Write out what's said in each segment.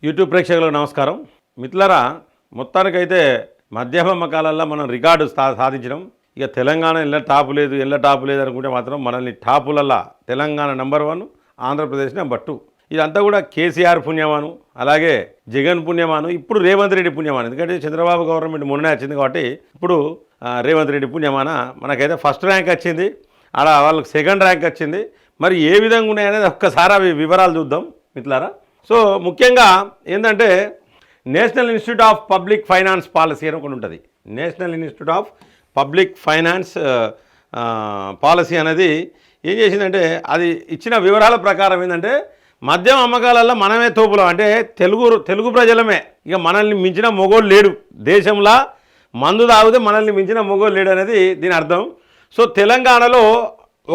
YouTube ప్రేక్షకులకు నమస్కారం. మిత్రులారా, మొత్తానికైతే మద్యమ అమ్మకాలల్లో మనం రికార్డు సాధించడం. ఇక తెలంగాణ ఎల్ల టాపు లేదు అనుకుంటే మాత్రం మనల్ని టాపులల్లా తెలంగాణ నెంబర్ 1, ఆంధ్రప్రదేశ్ నెంబర్ 2. ఇదంతా కూడా కేసీఆర్ పుణ్యమాను, అలాగే జగన్ పుణ్యమాను, ఇప్పుడు రేవంత్ రెడ్డి పుణ్యమాను. ఎందుకంటే చంద్రబాబు గవర్నమెంట్ మొన్నే వచ్చింది కాబట్టి ఇప్పుడు రేవంత్ రెడ్డి పుణ్యమాన మనకైతే ఫస్ట్ ర్యాంక్ వచ్చింది, అలా వాళ్ళకి సెకండ్ ర్యాంక్ వచ్చింది. మరి ఏ విధంగా ఉన్నాయనేది ఒక్కసారి అవి వివరాలు చూద్దాం మిత్రులారా. సో ముఖ్యంగా ఏంటంటే national institute of public finance policy అని ఒకటి ఉంటుంది. National institute of public finance policy అనేది ఏం చేసిందంటే, అది ఇచ్చిన వివరాల ప్రకారం ఏంటంటే మద్యం అమ్మకాలలో మనమే తోపులం, అంటే తెలుగు ప్రజలమే. ఇక మనల్ని మించిన మొగోళ్ళు లేడు దేశంలో. మందు తాగితే మనల్ని మించిన మొగోళ్ళు లేడు అనేది దీని అర్థం. సో తెలంగాణలో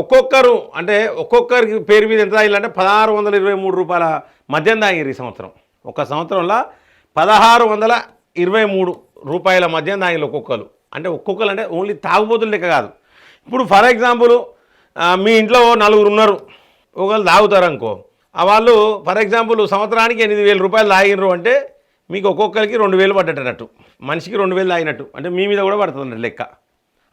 ఒక్కొక్కరికి పేరు మీద ఎంత తాగిలంటే 1623 రూపాయల మద్యం తాగిరు ఈ సంవత్సరం. ఒక సంవత్సరంలో 1623 రూపాయల మద్యం తాగిరు ఒక్కొక్కరు. అంటే ఓన్లీ తాగుబోతులు లెక్క కాదు. ఇప్పుడు ఫర్ ఎగ్జాంపుల్ మీ ఇంట్లో 4 ఉన్నారు, ఒకళ్ళు తాగుతారు అనుకో, వాళ్ళు ఫర్ ఎగ్జాంపుల్ సంవత్సరానికి 8,000 రూపాయలు తాగినరు అంటే మీకు ఒక్కొక్కరికి 2,000 పడ్డట్టు, మనిషికి 2,000 తాగినట్టు. అంటే మీ మీద కూడా పడుతుంది లెక్క.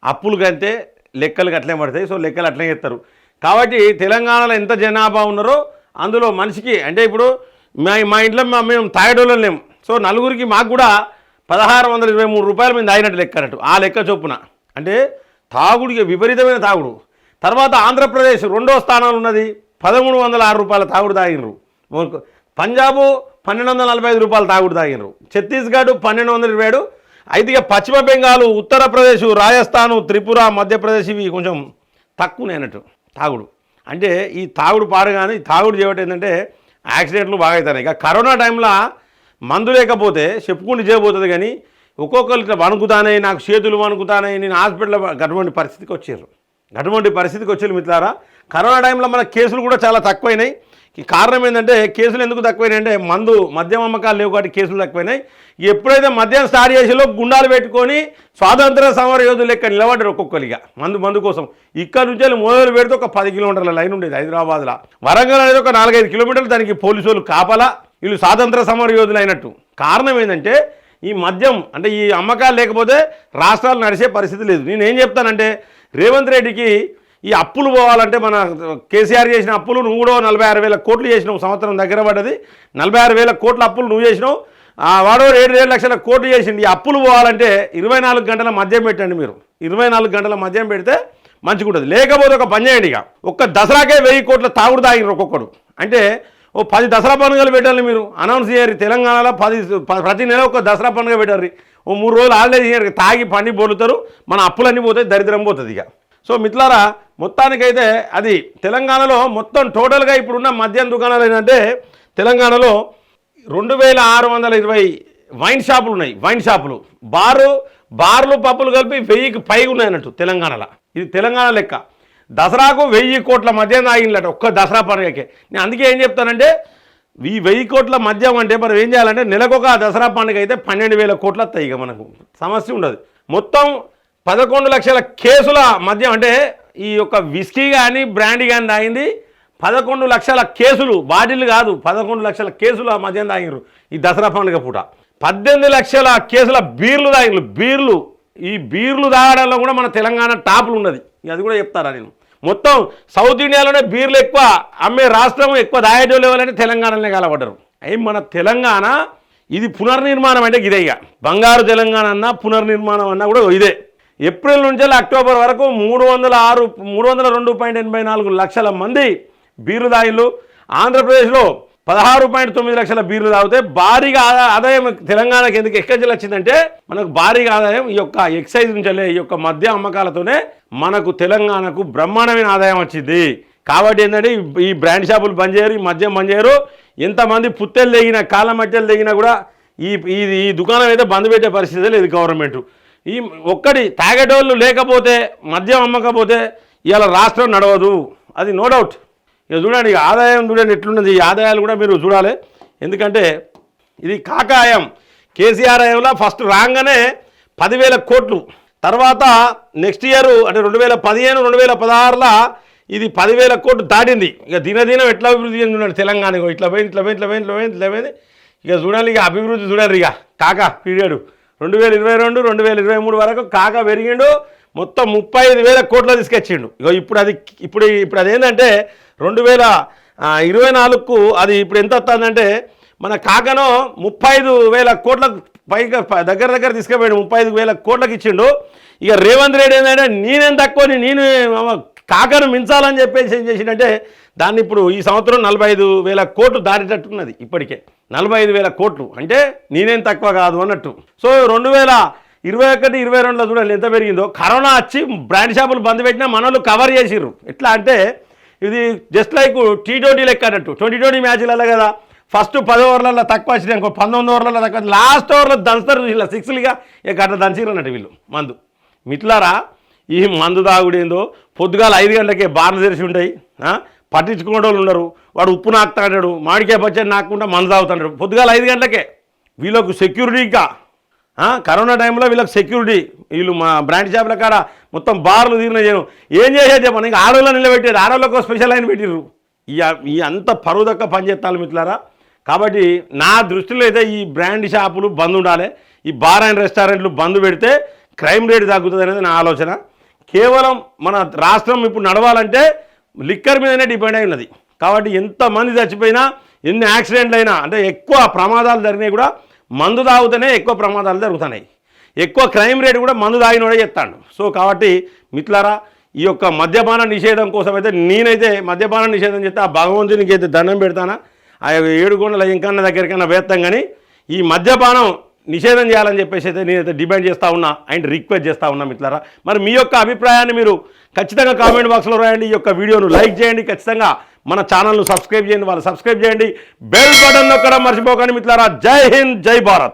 అప్పులు కంటే లెక్కలు అట్లే పడతాయి. సో లెక్కలు అట్లే చేస్తారు. కాబట్టి తెలంగాణలో ఎంత జనాభా ఉన్నారో అందులో మనిషికి, అంటే ఇప్పుడు మా ఇంట్లో మేము తాగేటోళ్ళం లేము. సో నలుగురికి మాకు కూడా 1623 రూపాయలు మేము తాగినట్టు లెక్క అన్నట్టు. ఆ లెక్క చొప్పున అంటే తాగుడికి విపరీతమైన తాగుడు. తర్వాత ఆంధ్రప్రదేశ్ 2వ స్థానంలో ఉన్నది, 1306 రూపాయల తాగుడు తాగినరు. పంజాబు 1245 రూపాయలు తాగుడు తాగినరు. ఛత్తీస్గఢ్ 1227. అయితే ఇక పశ్చిమ బెంగాల్, ఉత్తరప్రదేశ్, రాజస్థాన్, త్రిపుర, మధ్యప్రదేశ్ ఇవి కొంచెం తక్కువనే అన్నట్టు తాగుడు. అంటే ఈ తాగుడు పాడగానే ఈ తాగుడు చేయటం ఏంటంటే యాక్సిడెంట్లు బాగా అవుతాయి. ఇక కరోనా టైంలో మందు లేకపోతే చెప్పుకుంటూ చేయబోతుంది, కానీ ఒక్కొక్కరు ఇట్లా వణుకుతానే, నాకు చేతులు వణుకుతానే, నేను హాస్పిటల్లో అటువంటి పరిస్థితికి వచ్చారు మిత్రులారా. కరోనా టైంలో మన కేసులు కూడా చాలా తక్కువైనాయి. కారణం ఏంటంటే, కేసులు ఎందుకు తక్కువైనాయి అంటే మద్యం అమ్మకాలు లేవు కాబట్టి కేసులు తక్కువైనాయి. ఎప్పుడైతే మద్యం స్టార్ట్ చేసేలో గుండాలు పెట్టుకొని స్వాతంత్ర సమర యోధులు లెక్క నిలబడ్డారు ఒక్కొక్కరిగా మందు కోసం. ఇక్కడ నుంచి మొదలు పెడితే ఒక 10 కిలోమీటర్ల లైన్ ఉండేది హైదరాబాద్లో. వరంగల్ అనేది ఒక 4-5 కిలోమీటర్లు, దానికి పోలీసు వాళ్ళు కాపలా, వీళ్ళు స్వాతంత్ర సమర యోధులు అయినట్టు. కారణం ఏంటంటే ఈ మద్యం, అంటే ఈ అమ్మకాలు లేకపోతే రాష్ట్రాలు నడిచే పరిస్థితి లేదు. నేనేం చెప్తానంటే, రేవంత్ రెడ్డికి ఈ అప్పులు పోవాలంటే, మన కేసీఆర్ చేసిన అప్పులు నువ్వు కూడా 46,000 కోట్లు చేసినావు, సంవత్సరం దగ్గర పడ్డది. 46,000 కోట్ల అప్పులు నువ్వు చేసినావు, వాడో 7 లక్షల కోట్లు చేసిండు. ఈ అప్పులు పోవాలంటే 24 గంటల మద్యం పెట్టండి. మీరు 24 గంటల మద్యం పెడితే మంచిగా ఉంటుంది. లేకపోతే ఒక పని చేయండి, ఇక ఒక్క దసరాకే 1000 కోట్ల తాగుడు తాగినారు ఒక్కొక్కడు. అంటే ఓ 10 దసరా పండుగలు పెట్టాలి. మీరు అనౌన్స్ చేయరు తెలంగాణలో ప్రతి నెల ఒక దసరా పండుగ పెట్టారు. ఓ 3 రోజులు హాలిడే చేయరు, తాగి పండి బోలుతారు, మన అప్పులన్నీ పోతాయి, దరిద్రం పోతుంది ఇక. సో మిత్రులారా, మొత్తానికైతే అది తెలంగాణలో మొత్తం టోటల్గా ఇప్పుడున్న మద్యం దుకాణాలు ఏంటంటే, తెలంగాణలో 2,620 వైన్ షాపులు ఉన్నాయి. వైన్ షాపులు, బార్లు పప్పులు కలిపి 1000కి పైగా ఉన్నాయన్నట్టు తెలంగాణలో. ఇది తెలంగాణ లెక్క. దసరాకు 1000 కోట్ల మద్యం తాగినట్టు ఒక్క దసరా పండుగకే. నేను అందుకే ఏం చెప్తానంటే, ఈ 1000 కోట్ల మద్యం అంటే మనం ఏం చేయాలంటే, నెలకొక దసరా పండుగ అయితే 12,000 కోట్లు వస్తాయి. ఇక మనకు సమస్య ఉండదు. మొత్తం 11 లక్షల కేసుల మద్యం, అంటే ఈ యొక్క విస్కీ కానీ బ్రాండీ కానీ తాగింది 11 లక్షల కేసులు, బాటిల్ కాదు, 11 లక్షల కేసుల మద్యం తాగినారు ఈ దసరా పండుగ పూట. 18 లక్షల కేసుల బీర్లు తాగినారు. ఈ బీర్లు తాగడంలో కూడా మన తెలంగాణ టాపులు ఉన్నది. అది కూడా చెప్తారా నేను. మొత్తం సౌత్ ఇండియాలోనే బీర్లు ఎక్కువ అమ్మే రాష్ట్రం, ఎక్కువ దాయేటోళ్ళు ఎవరంటే తెలంగాణలోనే కలబడ్డారు. అవి మన తెలంగాణ ఇది పునర్నిర్మాణం అంటే ఇదే. ఇక బంగారు తెలంగాణ అన్నా పునర్నిర్మాణం అన్నా కూడా ఇదే. ఏప్రిల్ నుంచి అక్టోబర్ వరకు 302.84 లక్షల మంది బీర్లు తాగిళ్ళు. ఆంధ్రప్రదేశ్లో 16.9 లక్షల బీర్లు తాగితే భారీగా ఆదాయం తెలంగాణకి ఎందుకు ఎక్కడి వచ్చిందంటే, మనకు భారీగా ఆదాయం ఈ యొక్క ఎక్సైజ్ నుంచి, ఈ యొక్క మద్య అమ్మకాలతోనే మనకు తెలంగాణకు బ్రహ్మాండమైన ఆదాయం వచ్చింది. కాబట్టి ఏంటంటే ఈ బ్రాండ్ షాపులు బంద్ చేయరు, ఈ మద్యం బంద్ చేయరు. ఎంతమంది పుత్తెలు తెగినా, కాళ్ళ మట్టెలు తెగినా కూడా ఈ దుకాణం అయితే బంద్ పెట్టే పరిస్థితి లేదు గవర్నమెంట్. ఈ ఒక్కటి తాగేటోళ్ళు లేకపోతే, మద్యం అమ్మకపోతే ఇవాళ రాష్ట్రం నడవదు, అది నో డౌట్. ఇక చూడండి, ఇక ఆదాయం చూడండి ఎట్లున్నది. ఈ ఆదాయాలు కూడా మీరు చూడాలి. ఎందుకంటే ఇది కాకాయం. కేసీఆర్ హయాంలో ఫస్ట్ రాగానే 10,000 కోట్లు, తర్వాత నెక్స్ట్ ఇయర్ అంటే 2015, 2016లో ఇది 10,000 కోట్లు దాటింది. ఇక దినదినం ఎట్లా అభివృద్ధి చెందున్నాడు తెలంగాణ. ఇట్లా పోయింది. ఇక చూడాలి, ఇక అభివృద్ధి చూడాలి. ఇక కాకా పీరియడ్ 2022 2023 వరకు కాకా పెరిగిండు, మొత్తం 35,000 కోట్లు తీసుకొచ్చిండు. ఇక ఇప్పుడు అదేంటంటే 2024కు అది ఇప్పుడు ఎంత వస్తుందంటే మన కాకను 35,000 కోట్లకు పైగా దగ్గర తీసుకుపోయాడు, 35,000 కోట్లకు ఇచ్చిండు. ఇక రేవంత్ రెడ్డి ఏంటంటే నేనేం తక్కువ, నేను కాకను మించాలని చెప్పేసి ఏం చేసిండంటే దాన్ని ఇప్పుడు ఈ సంవత్సరం 45,000 కోట్లు దాటేటట్టున్నది. ఇప్పటికే 45,000 కోట్లు అంటే నేనేం తక్కువ కాదు అన్నట్టు. సో 2021 22లో చూడండి ఎంత పెరిగిందో. కరోనా వచ్చి బ్రాండ్ షాపులు బంద్ పెట్టినా మనోళ్ళు కవర్ చేసిర్రు. ఎట్లా అంటే ఇది జస్ట్ లైక్ T20 లెక్క అన్నట్టు. 2020 మ్యాచ్లలో కదా ఫస్ట్ 10 ఓవర్లలో తక్కువ వచ్చినాయి అనుకో, 19 ఓవర్లలో తక్కువ, లాస్ట్ ఓవర్లో దంచుతారు ఇలా 6లుగా. ఇక అట్లా దంచిర్రు అన్నట్టు వీళ్ళు మందు. మిట్లారా ఈ మందు తాగుడేందో, పొద్దుగాల 5 గంటలకే బార్లు తెరిచి ఉంటాయి, పట్టించుకునే వాళ్ళు ఉండరు. వాడు ఉప్పు నాకుతాడు, మామిడికాయ పచ్చడి నాకుండా మందు తాగుతాడు పొద్దుగాల 5 గంటలకే. వీళ్ళకు సెక్యూరిటీగా కరోనా టైంలో వీళ్ళకి సెక్యూరిటీ. వీళ్ళు మా బ్రాండ్ షాపుల కాడ మొత్తం బార్లు తీరిన చేయను. ఏం చేసేది చెప్పండి, ఇంకా ఆడవాళ్ళని నిలబెట్టేది, ఆడవాళ్ళకు స్పెషల్ లైన్ పెట్టిర్రు. ఈ అంత పరువుదక్క పనిచేస్తాను మిత్రులారా. కాబట్టి నా దృష్టిలో అయితే ఈ బ్రాండ్ షాపులు బంద్ ఉండాలి, ఈ బార్ అండ్ రెస్టారెంట్లు బంద్ పెడితే క్రైమ్ రేట్ తగ్గుతుంది అనేది నా ఆలోచన. కేవలం మన రాష్ట్రం ఇప్పుడు నడవాలంటే లిక్కర్ మీదనే డిపెండ్ అయి ఉన్నది. కాబట్టి ఎంతమంది చచ్చిపోయినా, ఎన్ని యాక్సిడెంట్లు అయినా, అంటే ఎక్కువ ప్రమాదాలు జరిగినాయి కూడా మందు తాగుతూనే ఎక్కువ ప్రమాదాలు జరుగుతున్నాయి. ఎక్కువ క్రైమ్ రేట్ కూడా మందు తాగినోడే చెప్తాడు. సో కాబట్టి మిత్రులారా, ఈ యొక్క మద్యపాన నిషేధం కోసం అయితే నేనైతే మద్యపాన నిషేధం చేస్తే ఆ భగవంతునికి అయితే దండం పెడతానా, ఆ 7 కొండల ఇంకన్నా దగ్గరికన్నా వేస్తాం. కానీ ఈ మద్యపానం నిషేధం చేయాలని చెప్పేసి అయితే నేనైతే డిమాండ్ చేస్తూ ఉన్నా అండ్ రిక్వెస్ట్ చేస్తూ ఉన్నా మిత్రులారా. మరి మీ యొక్క అభిప్రాయాన్ని మీరు ఖచ్చితంగా కామెంట్ బాక్స్లో రాయండి. ఈ యొక్క వీడియోను లైక్ చేయండి, ఖచ్చితంగా మన ఛానల్ను సబ్స్క్రైబ్ చేయండి, వాళ్ళు సబ్స్క్రైబ్ చేయండి, బెల్ బటన్ నొక్కడం మర్చిపోకండి మిత్రులారా. జై హింద్, జై భారత్.